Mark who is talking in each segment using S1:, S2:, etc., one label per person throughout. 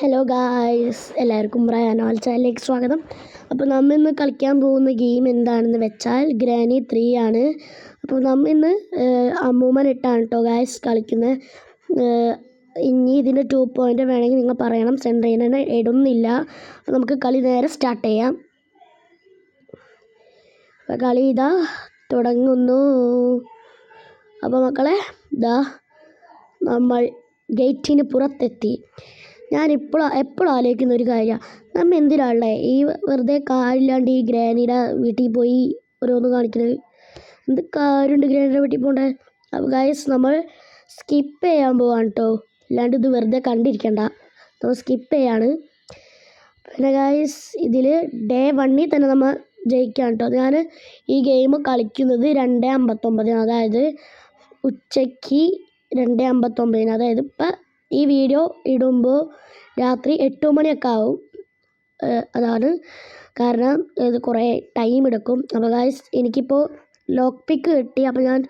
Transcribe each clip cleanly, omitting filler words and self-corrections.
S1: Hello guys, എല്ലാവർക്കും റയാനോൾ ചാനലിലേക്ക് സ്വാഗതം. അപ്പോൾ നമ്മൾ ഇന്ന് കളിക്കാൻ പോകുന്ന ഗെയിം എന്താണെന്ന് വെച്ചാൽ ഗ്രാനി 3 ആണ്. അപ്പോൾ നമ്മൾ ഇന്ന് അമ്മൂമ്മൻ ഇട്ടാണ് കേട്ടോ ഗായ്സ് കളിക്കുന്നത്. ഇനി ഇതിൻ്റെ 2 പോയിൻ്റ് വേണമെങ്കിൽ നിങ്ങൾ പറയണം. സെൻട്രീനെ ഇടുന്നില്ല. അപ്പോൾ നമുക്ക് കളി നേരെ സ്റ്റാർട്ട് ചെയ്യാം. അപ്പോൾ കളി ഇതാ തുടങ്ങുന്നു. അപ്പോൾ മക്കളെ ഇതാ നമ്മൾ ഗേറ്റിന് പുറത്തെത്തി. ഞാൻ എപ്പോഴും ആലോചിക്കുന്ന ഒരു കാര്യമാണ്, നമ്മൾ എന്തിനാണല്ലേ ഈ വെറുതെ കാര്യമില്ലാണ്ട് ഈ ഗ്രാനിയുടെ വീട്ടിൽ പോയി ഓരോന്ന് കാണിക്കുന്നത്. എന്ത് കാര്യമുണ്ട് ഗ്രാനിയുടെ വീട്ടിൽ പോകണ്ടേ? അപ്പോൾ ഗൈസ് നമ്മൾ സ്കിപ്പ് ചെയ്യാൻ പോവാണ് കേട്ടോ, അല്ലാണ്ട് ഇത് വെറുതെ കണ്ടിരിക്കണ്ട. നമ്മൾ സ്കിപ്പ് ചെയ്യാണ്. പിന്നെ ഗൈസ് ഇതിൽ ഡേ 1 തന്നെ നമ്മൾ ജയിക്കാം കേട്ടോ. ഞാൻ ഈ ഗെയിം കളിക്കുന്നത് 2:59, അതായത് ഉച്ചയ്ക്ക് 2:59, അതായത് ഇപ്പം ഈ വീഡിയോ ഇടുമ്പോൾ രാത്രി 8 മണിയൊക്കെ ആവും. അതാണ് കാരണം, ഇത് കുറേ ടൈം എടുക്കും. അപ്പോൾ ഗൈസ് എനിക്കിപ്പോൾ ലോക്ക് പിക്ക് കിട്ടി. അപ്പോൾ ഞാൻ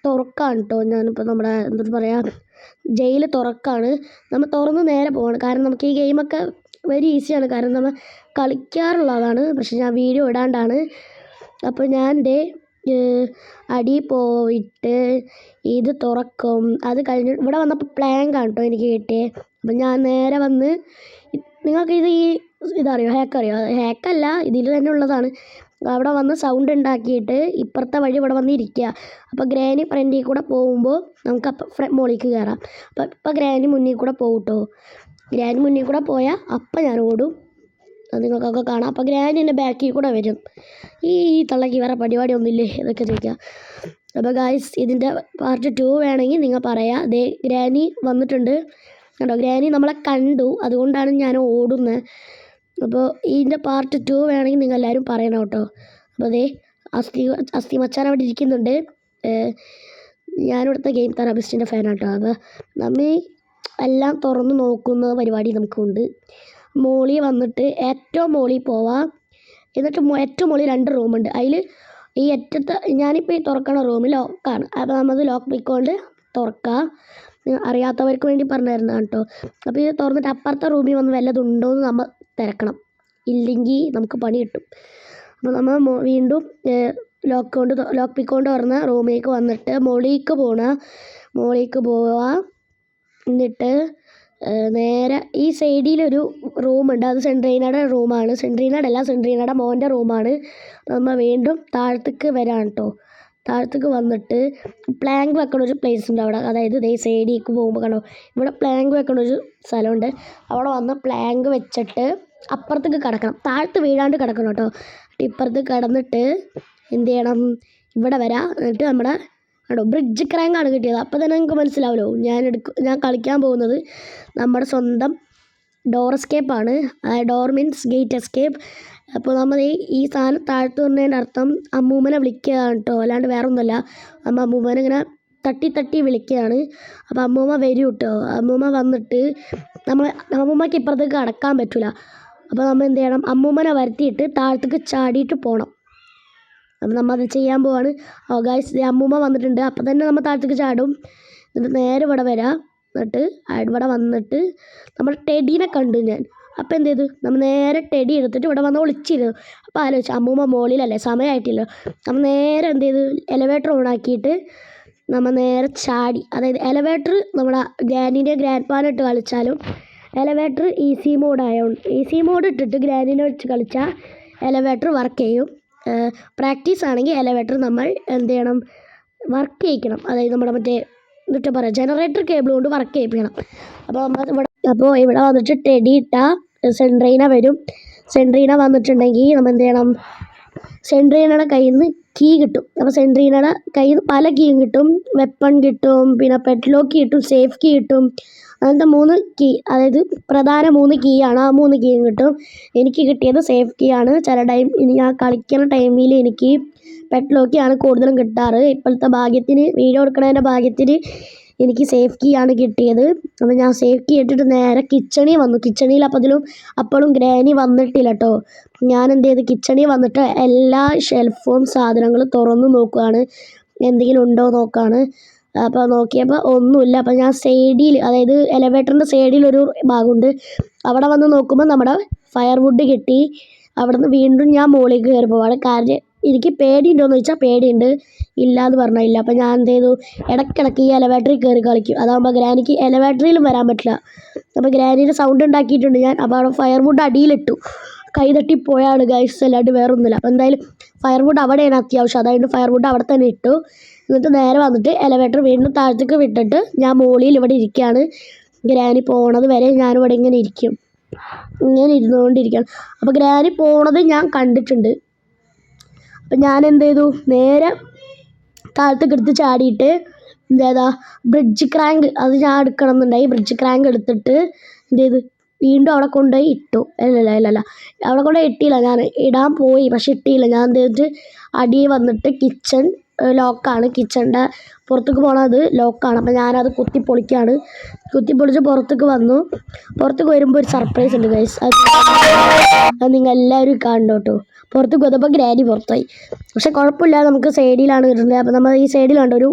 S1: തുറക്കാണ് കേട്ടോ. ഞാനിപ്പോൾ നമ്മുടെ എന്താ പറയുക, ജയിൽ തുറക്കാണ്. നമ്മൾ തുറന്ന് നേരെ പോവാണ്. കാരണം നമുക്ക് ഈ ഗെയിമൊക്കെ വെരി ഈസിയാണ്, കാരണം നമ്മൾ കളിക്കാറുള്ളതാണ്. പക്ഷെ ഞാൻ വീഡിയോ ഇടാണ്ടാണ്. അപ്പോൾ ഞാൻ എൻ്റെ അടി പോയിട്ട് ഇത് തുറക്കും. അത് കഴിഞ്ഞ് ഇവിടെ വന്നപ്പോൾ പ്ലാങ്ക് ആണ് കേട്ടോ എനിക്ക് കിട്ടിയത്. അപ്പം ഞാൻ നേരെ വന്ന്, നിങ്ങൾക്ക് ഇതറിയോ, ഹാക്കറിയോ? ഹാക്കല്ല, ഇതിൽ തന്നെ ഉള്ളതാണ്. അവിടെ വന്ന് സൗണ്ട് ഉണ്ടാക്കിയിട്ട് ഇപ്പുറത്തെ വഴി ഇവിടെ വന്ന് ഇരിക്കുക. അപ്പോൾ ഗ്രാനി ഫ്രണ്ടിൽ കൂടെ പോകുമ്പോൾ നമുക്ക് അപ്പം മുകളിലേക്ക് കയറാം. ഇപ്പം ഗ്രാനി മുന്നിൽ കൂടെ പോകും കേട്ടോ. ഗ്രാനി മുന്നിൽ കൂടെ പോയാൽ അപ്പം ഞാൻ ഓടും. അത് നിങ്ങൾക്കൊക്കെ കാണാം. അപ്പോൾ ഗ്രാനി എൻ്റെ ബാക്കിൽ കൂടെ വരും. ഈ തള്ളക്ക് വേറെ പരിപാടി ഒന്നുമില്ലേ ഇതൊക്കെ ചോദിക്കുക. അപ്പോൾ ഗായ്സ് ഇതിൻ്റെ പാർട്ട് 2 വേണമെങ്കിൽ നിങ്ങൾ പറയാം. ദേ ഗ്രാനി വന്നിട്ടുണ്ട് കേട്ടോ. ഗ്രാനി നമ്മളെ കണ്ടു, അതുകൊണ്ടാണ് ഞാൻ ഓടുന്നത്. അപ്പോൾ ഇതിൻ്റെ പാർട്ട് 2 വേണമെങ്കിൽ നിങ്ങൾ എല്ലാവരും പറയണം കേട്ടോ. അപ്പോൾ ദേ അസ്ഥി മച്ചാൻ അവിടെ ഇരിക്കുന്നുണ്ട്. ഞാനിവിടുത്തെ ഗെയിം തെറാപ്പിസ്റ്റിൻ്റെ ഫാനാണ് കേട്ടോ. അപ്പോൾ നമ്മൾ എല്ലാം തുറന്ന് നോക്കുന്ന പരിപാടി നമുക്കുണ്ട്. മോളിൽ വന്നിട്ട് ഏറ്റവും മോളിൽ പോവാം. എന്നിട്ട് ഏറ്റവും മോളിൽ 2 റൂമുണ്ട്. അതിൽ ഈ അറ്റത്ത് ഞാനിപ്പോൾ ഈ തുറക്കണ റൂമിൽ ലോക്കാണ്. അപ്പോൾ നമ്മൾ ലോക്ക് പിക്കൊണ്ട് തുറക്കാം. അറിയാത്തവർക്ക് വേണ്ടി പറഞ്ഞു തരുന്നതാണ് കേട്ടോ. അപ്പോൾ ഇത് തുറന്നിട്ട് അപ്പുറത്തെ റൂമിൽ വന്ന് വല്ലതുണ്ടോ എന്ന് നമ്മൾ തിരക്കണം. ഇല്ലെങ്കിൽ നമുക്ക് പണി കിട്ടും. അപ്പോൾ നമ്മൾ വീണ്ടും ലോക്ക് പിക്കൊണ്ട് തുറന്ന റൂമിലേക്ക് വന്നിട്ട് മോളിലേക്ക് പോവുക. എന്നിട്ട് നേരെ ഈ സൈഡിലൊരു റൂമുണ്ട്. അത് സെൻട്രീനയുടെ റൂമാണ്. സെൻട്രീനയുടെ മോൻ്റെ റൂമാണ്. നമ്മൾ വീണ്ടും താഴത്തേക്ക് വരാം കേട്ടോ. താഴത്തേക്ക് വന്നിട്ട് പ്ലാങ്ക് വെക്കണ ഒരു പ്ലേസ് ഉണ്ട് അവിടെ. അതായത് ഇതേ സൈഡിലേക്ക് പോകുമ്പോൾ കണ്ടോ, ഇവിടെ പ്ലാങ്ക് വെക്കണ ഒരു സ്ഥലമുണ്ട്. അവിടെ വന്ന് പ്ലാങ്ക് വെച്ചിട്ട് അപ്പുറത്തേക്ക് കിടക്കണം. താഴത്ത് വീഴാണ്ട് കിടക്കണം കേട്ടോ. ഇപ്പുറത്ത് കിടന്നിട്ട് എന്ത് ചെയ്യണം, ഇവിടെ വരാം. എന്നിട്ട് നമ്മുടെ ബ്രിഡ്ജ് ക്രാങ്കാണ് കിട്ടിയത്. അപ്പോൾ തന്നെ നിങ്ങൾക്ക് മനസ്സിലാവുമല്ലോ ഞാൻ കളിക്കാൻ പോകുന്നത് നമ്മുടെ സ്വന്തം ഡോർ എസ്കേപ്പാണ്. Door means gate escape. അപ്പോൾ നമ്മൾ ഈ സാധനം താഴ്ത്തു വന്നതിൻ്റെ അർത്ഥം അമ്മൂമ്മനെ വിളിക്കുകയാണ് കേട്ടോ, അല്ലാണ്ട് വേറെ ഒന്നുമല്ല. അമ്മൂമ്മനെ ഇങ്ങനെ തട്ടി വിളിക്കുകയാണ്. അപ്പോൾ അമ്മൂമ്മ വരും കേട്ടോ. അമ്മൂമ്മ വന്നിട്ട് അമ്മൂമ്മയ്ക്ക് ഇപ്പുറത്തേക്ക് കടക്കാൻ പറ്റില്ല. അപ്പോൾ നമ്മൾ എന്ത് ചെയ്യണം, അമ്മൂമ്മനെ വരുത്തിയിട്ട് താഴത്തേക്ക് ചാടിയിട്ട് പോകണം. അപ്പോൾ നമ്മൾ അത് ചെയ്യാൻ പോവാണ്. ഗൈസ് അമ്മൂമ്മ വന്നിട്ടുണ്ട്. അപ്പോൾ തന്നെ നമ്മൾ താഴത്തേക്ക് ചാടും. എന്നിട്ട് നേരെ ഇവിടെ വരാം. എന്നിട്ട് ഇവിടെ വന്നിട്ട് നമ്മൾ ടെഡീനെ കണ്ടു ഞാൻ. അപ്പോൾ എന്ത് ചെയ്തു, നമ്മൾ നേരെ ടെഡി എടുത്തിട്ട് ഇവിടെ വന്ന് ഒളിച്ചിരുന്നു. അപ്പോൾ ആലോചിച്ചു, അമ്മൂമ്മ മോളിലല്ലേ, സമയമായിട്ടില്ല. നമ്മൾ നേരെ എന്ത് ചെയ്തു, എലവേറ്റർ ഓണാക്കിയിട്ട് നമ്മൾ നേരെ ചാടി. അതായത് എലവേറ്റർ നമ്മുടെ ഗ്രാനിൻ്റെ ഗ്രാൻഡ് പാനിട്ട് കളിച്ചാലും എലവേറ്റർ ഈസി മോഡ് ഇട്ടിട്ട് ഗ്രാനിനെ വെച്ച് കളിച്ചാൽ എലവേറ്റർ വർക്ക് ചെയ്യും. പ്രാക്ടീസ് ആണെങ്കിൽ എലവേറ്റർ നമ്മൾ എന്ത് ചെയ്യണം, വർക്ക് ചെയ്യിക്കണം. അതായത് നമ്മുടെ എന്നിട്ട് പറയാം, ജനറേറ്റർ കേബിൾ കൊണ്ട് വർക്ക് ചെയ്യിപ്പിക്കണം. അപ്പോൾ ഇവിടെ വന്നിട്ട് ടെഡി ഇട്ടാൽ സെൻട്രീന വരും. സെൻട്രീന വന്നിട്ടുണ്ടെങ്കിൽ നമ്മൾ എന്ത് ചെയ്യണം, സെൻട്രീനയുടെ കയ്യിൽ നിന്ന് കീ കിട്ടും. അപ്പോൾ സെൻട്രീനയുടെ കയ്യിൽ നിന്ന് പല കീയും കിട്ടും. വെപ്പൺ കിട്ടും, പിന്നെ പെറ്റ് ലോക്ക് കിട്ടും, സേഫ് കീ കിട്ടും. അങ്ങനത്തെ 3 കീ, അതായത് പ്രധാന 3 കീ ആണ്. ആ 3 കീയും കിട്ടും. എനിക്ക് കിട്ടിയത് സേഫ് കീ ആണ്. ചില ടൈം ഞാൻ കളിക്കുന്ന ടൈമിൽ എനിക്ക് പെറ്റ് ലോക്കിയാണ് കൂടുതലും കിട്ടാറ്. ഇപ്പോഴത്തെ ഭാഗ്യത്തിന്, വീഡിയോ എടുക്കണതിൻ്റെ ഭാഗ്യത്തിന് എനിക്ക് സേഫ് കീ ആണ് കിട്ടിയത്. അപ്പോൾ ഞാൻ സേഫ് കീ ഇട്ടിട്ട് നേരെ കിച്ചണിൽ വന്നു. കിച്ചണിൽ അപ്പോഴും ഗ്രാനി വന്നിട്ടില്ല കേട്ടോ. ഞാൻ എന്ത് ചെയ്ത്, കിച്ചണിൽ വന്നിട്ട് എല്ലാ ഷെൽഫും സാധനങ്ങളും തുറന്ന് നോക്കുകയാണ്, എന്തെങ്കിലും ഉണ്ടോ നോക്കുകയാണ്. അപ്പോൾ നോക്കിയപ്പോൾ ഒന്നുമില്ല. അപ്പോൾ ഞാൻ സൈഡിൽ, അതായത് എലവേറ്ററിൻ്റെ സൈഡിലൊരു ഭാഗമുണ്ട്, അവിടെ വന്ന് നോക്കുമ്പോൾ നമ്മുടെ ഫയർവുഡ് കിട്ടി. അവിടുന്ന് വീണ്ടും ഞാൻ മുകളിലേക്ക് കയറി പോവാണ്. കാര്യം എനിക്ക് പേടിയുണ്ടോയെന്ന് ചോദിച്ചാൽ പേടിയുണ്ട്, ഇല്ല എന്ന് പറഞ്ഞാൽ ഇല്ല. അപ്പോൾ ഞാൻ എന്ത് ചെയ്തു, ഇടയ്ക്കിടയ്ക്ക് ഈ എലവേറ്ററിൽ കയറി കളിക്കും. അതാകുമ്പോൾ ഗ്രാനിക്ക് എലവേറ്ററിലും വരാൻ പറ്റില്ല. അപ്പോൾ ഗ്രാനീൻ്റെ സൗണ്ട് ഉണ്ടാക്കിയിട്ടുണ്ട് ഞാൻ. അപ്പോൾ അവിടെ ഫയർവുഡ് അടിയിലിട്ടു. കൈ തട്ടിപ്പോയാണ് ഗൈസ്, അല്ലാണ്ട് വേറെ ഒന്നുമില്ല. അപ്പോൾ എന്തായാലും ഫയർവുഡ് അവിടെയാണ് അത്യാവശ്യം, അതായത് ഫയർവുഡ് അവിടെ തന്നെ ഇട്ടു. എന്നിട്ട് നേരെ വന്നിട്ട് എലവേറ്റർ വീണ്ടും താഴത്തേക്ക് വിട്ടിട്ട് ഞാൻ മുകളിൽ ഇവിടെ ഇരിക്കുകയാണ്. ഗ്രാനി പോണത് വരെ ഞാനിവിടെ ഇങ്ങനെ ഇരിക്കും, ഇങ്ങനെ ഇരുന്നുകൊണ്ടിരിക്കുകയാണ്. അപ്പോൾ ഗ്രാനി പോണത് ഞാൻ കണ്ടിട്ടുണ്ട്. അപ്പം ഞാൻ എന്ത് ചെയ്തു, നേരെ താഴത്തേക്ക് എടുത്ത് ചാടിയിട്ട് എന്താ ബ്രിഡ്ജ് ക്രാങ്ക് അത് ഞാൻ എടുക്കണം എന്നുണ്ടായി. ബ്രിഡ്ജ് ക്രാങ്ക് എടുത്തിട്ട് എന്ത് ചെയ്തു, വീണ്ടും അവിടെ കൊണ്ടുപോയി ഇട്ടു. അല്ല അവിടെ കൊണ്ടുപോയി ഇട്ടില്ല, ഞാൻ ഇടാൻ പോയി പക്ഷെ ഇട്ടില്ല. ഞാൻ എന്ത് ചെയ്തിട്ട് അടിയിൽ വന്നിട്ട് കിച്ചൺ ലോക്കാണ്, കിച്ചണിൻ്റെ പുറത്തേക്ക് പോകണത് ലോക്കാണ്. അപ്പോൾ ഞാനത് കുത്തിപ്പൊളിക്കുകയാണ്. കുത്തിപ്പൊളിച്ച് പുറത്തേക്ക് വന്നു. പുറത്തേക്ക് വരുമ്പോൾ ഒരു സർപ്രൈസ് ഉണ്ട് ഗൈസ്, അത് നിങ്ങൾ എല്ലാവരും കാണണം കേട്ടോ. പുറത്തേക്ക് വന്നപ്പോൾ ഗ്രാനി പുറത്തായി. പക്ഷെ കുഴപ്പമില്ല, നമുക്ക് സൈഡിലാണ് വരുന്നത്. അപ്പോൾ നമ്മൾ ഈ സൈഡിലുണ്ട് ഒരു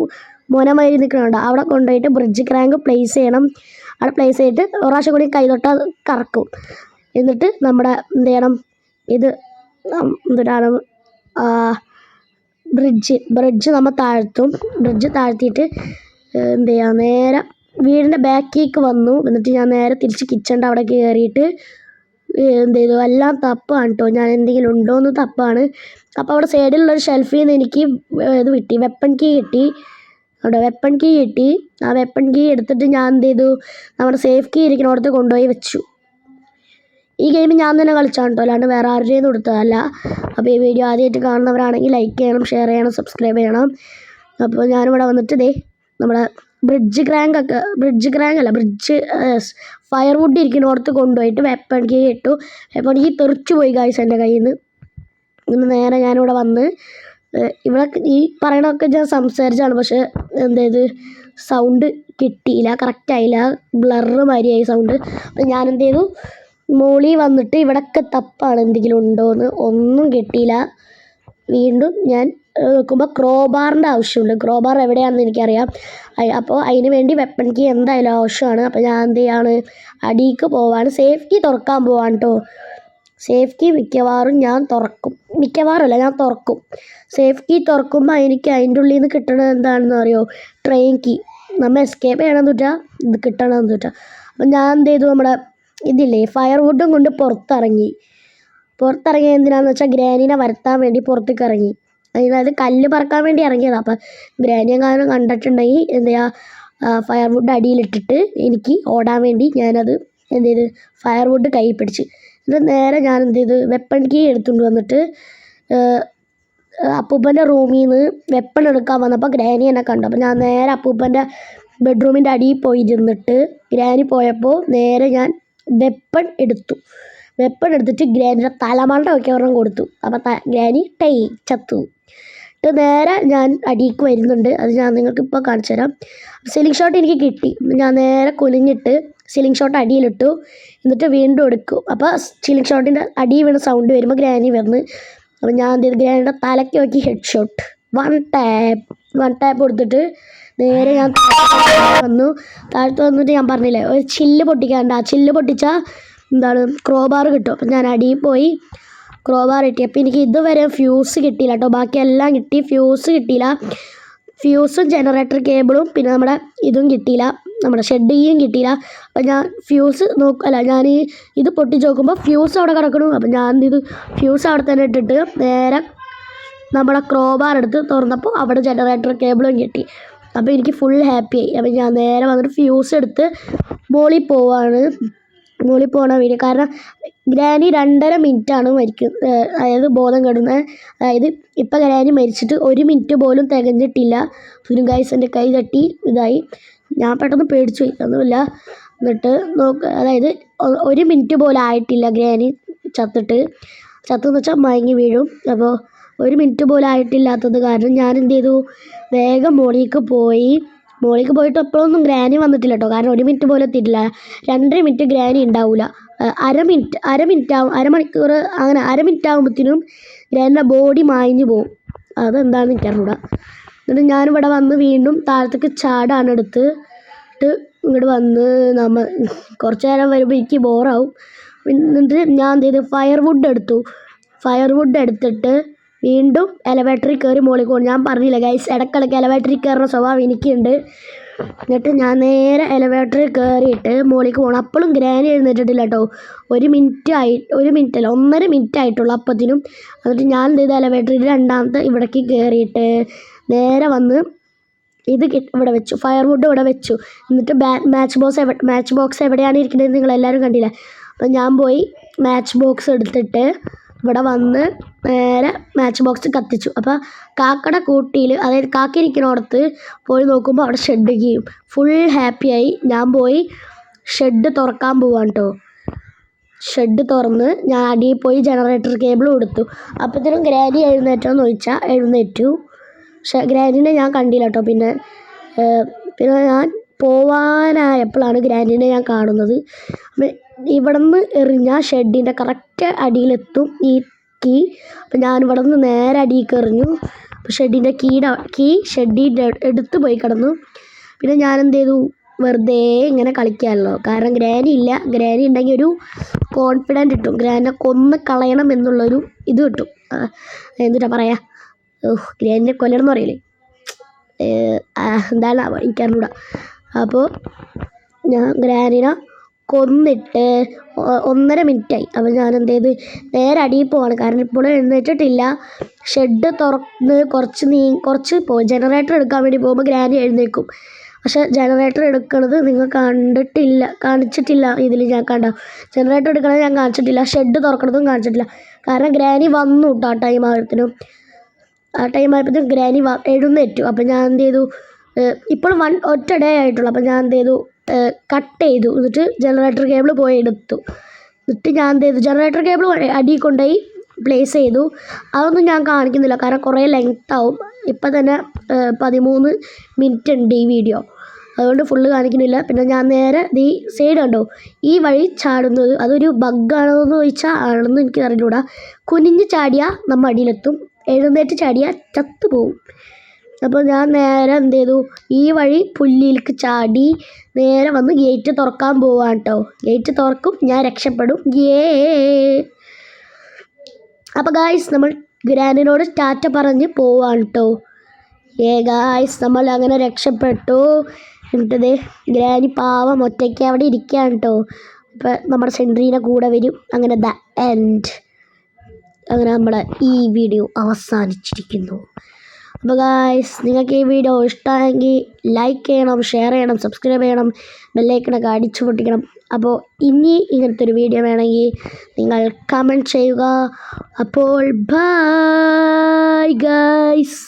S1: മോനമാരി നിൽക്കുന്നുണ്ട്, അവിടെ കൊണ്ടുപോയിട്ട് ബ്രിഡ്ജ് ക്രാങ്ക് പ്ലേസ് ചെയ്യണം. അവിടെ പ്ലേസ് ചെയ്തിട്ട് ഒരു പ്രാവശ്യം കൂടി കൈതൊട്ടാൽ കറക്കും. എന്നിട്ട് നമ്മുടെ എന്ത് ചെയ്യണം, ഇത് എന്തിനാണ് ബ്രിഡ്ജ് നമ്മൾ താഴ്ത്തും. ബ്രിഡ്ജ് താഴ്ത്തിയിട്ട് എന്ത് ചെയ്യുക, നേരെ വീടിൻ്റെ ബാക്കിലേക്ക് വന്നു. എന്നിട്ട് ഞാൻ നേരെ തിരിച്ച് കിച്ചണിൻ്റെ അവിടെ കയറിയിട്ട് എന്ത് ചെയ്തു, എല്ലാം തപ്പാണ് കേട്ടോ, ഞാൻ എന്തെങ്കിലും ഉണ്ടോ എന്ന് തപ്പാണ്. അപ്പോൾ അവിടെ സൈഡിലുള്ളൊരു ഷെൽഫിൽ നിന്ന് എനിക്ക് ഇത് കിട്ടി, വെപ്പൺ കീ കിട്ടി. അവിടെ വെപ്പൺ കീ കിട്ടി. ആ വെപ്പൺ കീ എടുത്തിട്ട് ഞാൻ എന്ത് ചെയ്തു, നമ്മുടെ സേഫ് കീ ഇരിക്കുന്നിടത്ത് കൊണ്ടുപോയി വെച്ചു. ഈ ഗെയിം ഞാൻ തന്നെ കളിച്ചാണ് കേട്ടോ, അല്ലാണ്ട് വേറെ ആരുടെയും കൊടുത്തതല്ല. അപ്പോൾ ഈ വീഡിയോ ആദ്യമായിട്ട് കാണുന്നവരാണെങ്കിൽ ലൈക്ക് ചെയ്യണം, ഷെയർ ചെയ്യണം, സബ്സ്ക്രൈബ് ചെയ്യണം. അപ്പോൾ ഞാനിവിടെ വന്നിട്ട് നമ്മുടെ ബ്രിഡ്ജ് ഫയർവുഡ് ഇരിക്കുന്നിടത്ത് കൊണ്ടുപോയിട്ട് വെപ്പൺ കീ ഇട്ടു. വെപ്പൺ കീ തെറിച്ചു പോയി ഗൈസ് എൻ്റെ കയ്യിൽ നിന്ന്. ഇന്ന് നേരെ ഞാനിവിടെ വന്ന് ഇവിടെ ഈ പറയണതൊക്കെ ഞാൻ സംസാരിച്ചാണ്, പക്ഷെ എന്ത് സൗണ്ട് കിട്ടിയില്ല, കറക്റ്റായില്ല, ബ്ലറ് മാതിരിയായി സൗണ്ട്. അപ്പം ഞാൻ എന്ത് ചെയ്തു, മോളിൽ വന്നിട്ട് ഇവിടെയൊക്കെ തപ്പാണ് എന്തെങ്കിലും ഉണ്ടോയെന്ന്, ഒന്നും കിട്ടിയില്ല. വീണ്ടും ഞാൻ നോക്കുമ്പോൾ ക്രോബാറിൻ്റെ ആവശ്യമുണ്ട്. ക്രോബാർ എവിടെയാണെന്ന് എനിക്കറിയാം. അപ്പോൾ അതിന് വേണ്ടി വെപ്പൺ കീ എന്തായാലും ആവശ്യമാണ്. അപ്പോൾ ഞാൻ എന്ത് ചെയ്യാണ്, അടിയിലേക്ക് പോവാണ്, സേഫ് കീ തുറക്കാൻ പോവാണ് കേട്ടോ. സേഫ് കീ മിക്കവാറും ഞാൻ തുറക്കും, ഞാൻ തുറക്കും. സേഫ് കീ തുറക്കുമ്പോൾ എനിക്ക് അതിൻ്റെ ഉള്ളിൽ നിന്ന് കിട്ടണത് എന്താണെന്ന് അറിയോ, ട്രെയിൻ കീ. നമ്മൾ എസ്കേപ്പ് ചെയ്യണമെന്ന് വെച്ചാൽ ഇത് കിട്ടണമെന്ന് വെച്ചാൽ. അപ്പം ഞാൻ എന്ത് ചെയ്തു, നമ്മുടെ ഇതില്ലേ ഫയർവുഡും കൊണ്ട് പുറത്തിറങ്ങി എന്തിനാണെന്ന് വെച്ചാൽ ഗ്രാനീനെ വരുത്താൻ വേണ്ടി പുറത്തേക്ക് ഇറങ്ങി. അതായത് കല്ല് പറക്കാൻ വേണ്ടി ഇറങ്ങിയതാണ്. അപ്പം ഗ്രാനി എങ്ങാനും കണ്ടിട്ടുണ്ടെങ്കിൽ എന്ത് ചെയ്യുക, ഫയർവുഡ് അടിയിലിട്ടിട്ട് എനിക്ക് ഓടാൻ വേണ്ടി ഞാനത് എന്ത് ചെയ്ത് ഫയർവുഡ് കൈ പിടിച്ച്. എന്നിട്ട് നേരെ ഞാൻ എന്ത് ചെയ്ത് വെപ്പൺ കീ എടുത്തുകൊണ്ട് വന്നിട്ട് അപ്പൂപ്പൻ്റെ റൂമിൽ നിന്ന് വെപ്പൺ എടുക്കാൻ വന്നപ്പോൾ ഗ്രാനി എന്നെ കണ്ടു. അപ്പോൾ ഞാൻ നേരെ അപ്പൂപ്പൻ്റെ ബെഡ്റൂമിൻ്റെ അടിയിൽ പോയി ഇരുന്നിട്ട് ഗ്രാനി പോയപ്പോൾ നേരെ ഞാൻ വെപ്പൺ എടുത്തിട്ട് ഗ്രാനിയുടെ തലമണ്ട ഒക്കെ ഒരെണ്ണം കൊടുത്തു. അപ്പോൾ ഗ്രാനി ചത്തു. നേരെ ഞാൻ അടിയിലേക്ക് വരുന്നുണ്ട്, അത് ഞാൻ നിങ്ങൾക്ക് ഇപ്പോൾ കാണിച്ചു തരാം. സീലിംഗ് ഷോട്ട് എനിക്ക് കിട്ടി. ഞാൻ നേരെ കുനിഞ്ഞിട്ട് സീലിംഗ് ഷോട്ട് അടിയിലിട്ടു. എന്നിട്ട് വീണ്ടും എടുക്കും. അപ്പോൾ സീലിംഗ് ഷോട്ടിൻ്റെ അടിയിൽ വീണ് സൗണ്ട് വരുമ്പോൾ ഗ്രാനി വന്ന്. അപ്പോൾ ഞാൻ എന്ത് ചെയ്തു, ഗ്രാനിയുടെ തലയ്ക്ക് നോക്കി ഹെഡ് ഷോട്ട്, വൺ ടാപ്പ് കൊടുത്തിട്ട് നേരെ ഞാൻ വന്നു. താഴത്ത് വന്നിട്ട് ഞാൻ പറഞ്ഞില്ലേ ഒരു ചില്ല് പൊട്ടിക്കാണ്ട്, ആ ചില്ല് പൊട്ടിച്ചാൽ എന്താണ് ക്രോബാർ കിട്ടും. അപ്പം ഞാൻ അടിയിൽ പോയി ക്രോബാർ കിട്ടി. അപ്പോൾ എനിക്ക് ഇതുവരെ ഫ്യൂസ് കിട്ടിയില്ല കേട്ടോ, ബാക്കിയെല്ലാം കിട്ടി, ഫ്യൂസ് കിട്ടിയില്ല. ഫ്യൂസും ജനറേറ്റർ കേബിളും പിന്നെ നമ്മുടെ ഇതും കിട്ടിയില്ല, നമ്മുടെ ഷെഡിയും കിട്ടിയില്ല. അപ്പം ഞാൻ ഫ്യൂസ് ഞാൻ ഇത് പൊട്ടിച്ച് നോക്കുമ്പോൾ ഫ്യൂസ് അവിടെ കിടക്കണു. അപ്പം ഞാൻ എന്ത് ചെയ്തു, ഫ്യൂസ് അവിടെ തന്നെ ഇട്ടിട്ട് നേരെ നമ്മുടെ ക്രോബാർ എടുത്ത് തുറന്നപ്പോൾ അവിടെ ജനറേറ്റർ കേബിളും കിട്ടി. അപ്പോൾ എനിക്ക് ഫുൾ ഹാപ്പിയായി. അപ്പം ഞാൻ നേരെ വന്നിട്ട് ഫ്യൂസ് എടുത്ത് മോളിൽ പോകണ വീഡിയോ. കാരണം ഗ്രാനി 2.5 മിനിറ്റാണ് അതായത് ബോധം കെടുന്നത്. അതായത് ഇപ്പം ഗ്രാനി മരിച്ചിട്ട് 1 മിനിറ്റ് പോലും തികഞ്ഞിട്ടില്ല. ഒരു ഗൈസ് എൻ്റെ കൈ തട്ടി ഇതായി, ഞാൻ പെട്ടെന്ന് പേടിച്ചു പോയി, ഒന്നുമില്ല. എന്നിട്ട് അതായത് 1 മിനിറ്റ് പോലും ആയിട്ടില്ല ഗ്രാനി ചത്തെന്ന് വെച്ചാൽ മയങ്ങി വീഴും. അപ്പോൾ 1 മിനിറ്റ് പോലും ആയിട്ടില്ലാത്തത് കാരണം ഞാൻ എന്ത് ചെയ്തു, വേഗം മോളിലേക്ക് പോയിട്ട് എപ്പോഴൊന്നും ഗ്രാനി വന്നിട്ടില്ല കേട്ടോ. കാരണം 1 മിനിറ്റ് പോലും എത്തിയിട്ടില്ല. 2.5 മിനിറ്റ് ഗ്രാനി ഉണ്ടാവില്ല. അരമണിക്കൂർ അങ്ങനെ 1/2 മിനിറ്റ് ആകുമ്പോഴത്തേനും ഗ്രാനിയുടെ ബോഡി മായഞ്ഞു പോകും. അതെന്താണെന്ന് എനിക്കറിഞ്ഞൂടാ. എന്നിട്ട് ഞാനിവിടെ വന്ന് വീണ്ടും താഴത്തേക്ക് ചാടാണ് എടുത്തിട്ട് ഇങ്ങോട്ട് വന്ന് കുറച്ച് നേരം വരുമ്പോൾ എനിക്ക് ബോറാവും. എന്നിട്ട് ഞാൻ എന്ത് ചെയ്തു, ഫയർ വുഡ് എടുത്തിട്ട് വീണ്ടും എലവേറ്ററിൽ കയറി മുകളിൽ പോകും. ഞാൻ പറഞ്ഞില്ല ഗൈസ്, ഇടയ്ക്കിടയ്ക്ക് എലവേറ്ററിൽ കയറുന്ന സ്വഭാവം എനിക്കുണ്ട്. എന്നിട്ട് ഞാൻ നേരെ എലവേറ്ററിൽ കയറിയിട്ട് മുകളിലേക്ക് പോകണം. അപ്പോഴും ഗ്രാനി എഴുന്നേറ്റിട്ടില്ല കേട്ടോ. 1 മിനിറ്റല്ല 1.5 മിനിറ്റ് ആയിട്ടുള്ളൂ അപ്പത്തിനും. എന്നിട്ട് ഞാൻ എന്ത് ചെയ്തു, എലവേറ്ററിൽ രണ്ടാമത്തെ ഇവിടേക്ക് കയറിയിട്ട് നേരെ വന്ന് ഇവിടെ വെച്ചു, ഫയർ വുഡ് ഇവിടെ വെച്ചു. എന്നിട്ട് മാച്ച് ബോക്സ് എവിടെയാണ് ഇരിക്കുന്നത് നിങ്ങളെല്ലാവരും കണ്ടില്ല. അപ്പം ഞാൻ പോയി മാച്ച് ബോക്സ് എടുത്തിട്ട് ഇവിടെ വന്ന് നേരെ മാച്ച് ബോക്സ് കത്തിച്ചു. അപ്പോൾ കാക്കയുടെ കൂട്ടിയിൽ, അതായത് കാക്ക ഇരിക്കുന്നിടത്ത് പോയി നോക്കുമ്പോൾ അവിടെ ഷെഡ് കീയും. ഫുൾ ഹാപ്പിയായി. ഞാൻ പോയി ഷെഡ് തുറക്കാൻ പോവാണ് കേട്ടോ. ഷെഡ് തുറന്ന് ഞാൻ അടിയിൽ പോയി ജനറേറ്റർ കേബിൾ കൊടുത്തു. അപ്പോഴത്തേനും ഗ്രാനി എഴുന്നേറ്റോന്ന് ചോദിച്ചാൽ എഴുന്നേറ്റു. പക്ഷേ ഗ്രാനിനെ ഞാൻ കണ്ടില്ല കേട്ടോ. പിന്നെ ഞാൻ പോവാനായപ്പോഴാണ് ഗ്രാനിനെ ഞാൻ കാണുന്നത്. ഇവിടെ നിന്ന് എറിഞ്ഞാൽ ഷെഡിൻ്റെ കറക്റ്റ് അടിയിലെത്തും ഈ കീ. അപ്പം ഞാൻ ഇവിടെ നിന്ന് നേരെ അടിയിലേക്ക് എറിഞ്ഞു. അപ്പോൾ ഷെഡിൻ്റെ കീ ഷെഡിൻ്റെ എടുത്ത് പോയി കിടന്നു. പിന്നെ ഞാൻ എന്ത് ചെയ്തു, വെറുതെ ഇങ്ങനെ കളിക്കാമല്ലോ. കാരണം ഗ്രാനി ഇല്ല. ഗ്രാനി ഉണ്ടെങ്കിൽ ഒരു കോൺഫിഡൻറ്റ് കിട്ടും, ഗ്രാനിനെ കൊന്ന് കളയണം എന്നുള്ളൊരു ഇത് കിട്ടും. എന്നിട്ടാ പറയാ, ഗ്രാനിനെ കൊല്ലണം എന്ന് പറയില്ലേ, എന്താണ് എനിക്കറിഞ്ഞൂടാ. അപ്പോൾ ഞാൻ ഗ്രാനിനെ കൊന്നിട്ട് 1.5 മിനിറ്റായി. അപ്പോൾ ഞാൻ എന്ത് ചെയ്ത് നേരെ അടിയിൽ പോവാണ്. കാരണം ഇപ്പോഴും എഴുന്നേറ്റിട്ടില്ല. ഷെഡ് തുറന്ന് കുറച്ച് പോയി ജനറേറ്റർ എടുക്കാൻ വേണ്ടി പോകുമ്പോൾ ഗ്രാനി എഴുന്നേക്കും. പക്ഷേ ജനറേറ്റർ എടുക്കണത് നിങ്ങൾ കാണിച്ചിട്ടില്ല. ഇതിൽ ഞാൻ ജനറേറ്റർ എടുക്കണത് ഞാൻ കാണിച്ചിട്ടില്ല, ഷെഡ് തുറക്കണതും കാണിച്ചിട്ടില്ല. കാരണം ഗ്രാനി വന്നു കേട്ടോ. ആ ടൈം ആയപ്പോഴത്തേക്കും ഗ്രാനി എഴുന്നേറ്റു. അപ്പോൾ ഞാൻ എന്ത് ചെയ്തു, ഇപ്പോഴും ഒറ്റ ഡേ ആയിട്ടുള്ളൂ. അപ്പോൾ ഞാൻ എന്ത് ചെയ്തു, കട്ട് ചെയ്തു. എന്നിട്ട് ജനറേറ്റർ കേബിൾ പോയി എടുത്തു. എന്നിട്ട് ഞാൻ എന്ത് ചെയ്തു, ജനറേറ്റർ കേബിൾ അടിയിൽ കൊണ്ടുപോയി പ്ലേസ് ചെയ്തു. അതൊന്നും ഞാൻ കാണിക്കുന്നില്ല, കാരണം കുറേ ലെങ്ത് ആവും. ഇപ്പം തന്നെ 13 മിനിറ്റ് ഉണ്ട് ഈ വീഡിയോ, അതുകൊണ്ട് ഫുള്ള് കാണിക്കുന്നില്ല. പിന്നെ ഞാൻ നേരെ ഈ സൈഡ് കണ്ടോ, ഈ വഴി ചാടുന്നത് അതൊരു ബഗ്ഗാണോ എന്ന് ചോദിച്ചാൽ ആണെന്ന് എനിക്ക് അറിഞ്ഞൂടാ. കുനിഞ്ഞ് ചാടിയാൽ നമ്മൾ അടിയിലെത്തും, എഴുന്നേറ്റ് ചാടിയാൽ ചത്തു പോവും. അപ്പോൾ ഞാൻ നേരെ എന്ത് ചെയ്തു, ഈ വഴി പുല്ലിലേക്ക് ചാടി നേരെ വന്ന് ഗേറ്റ് തുറക്കാൻ പോവാണ് കേട്ടോ. ഗേറ്റ് തുറക്കും, ഞാൻ രക്ഷപ്പെടും. അപ്പോൾ ഗായ്സ്, നമ്മൾ ഗ്രാനിനോട് ടാറ്റ പറഞ്ഞ് പോവാണ് കേട്ടോ. ഗായ്സ്, നമ്മൾ അങ്ങനെ രക്ഷപ്പെട്ടു. എന്നിട്ടത് ഗ്രാനി പാവം ഒറ്റയ്ക്ക് അവിടെ ഇരിക്കുകയാണ് കേട്ടോ. അപ്പോൾ നമ്മുടെ സെൻട്രീനെ കൂടെ വരും. അങ്ങനെ ദ എൻഡ്. അങ്ങനെ നമ്മുടെ ഈ വീഡിയോ അവസാനിച്ചിരിക്കുന്നു. അപ്പോൾ ഗായ്സ്, നിങ്ങൾക്ക് ഈ വീഡിയോ ഇഷ്ടമായെങ്കിൽ ലൈക്ക് ചെയ്യണം, ഷെയർ ചെയ്യണം, സബ്സ്ക്രൈബ് ചെയ്യണം, ബെല്ലൈക്കണൊക്കെ അടിച്ചു പൊട്ടിക്കണം. അപ്പോൾ ഇനി ഇങ്ങനത്തെ ഒരു വീഡിയോ വേണമെങ്കിൽ നിങ്ങൾ കമൻറ്റ് ചെയ്യുക. അപ്പോൾ ബൈ ഗായ്സ്.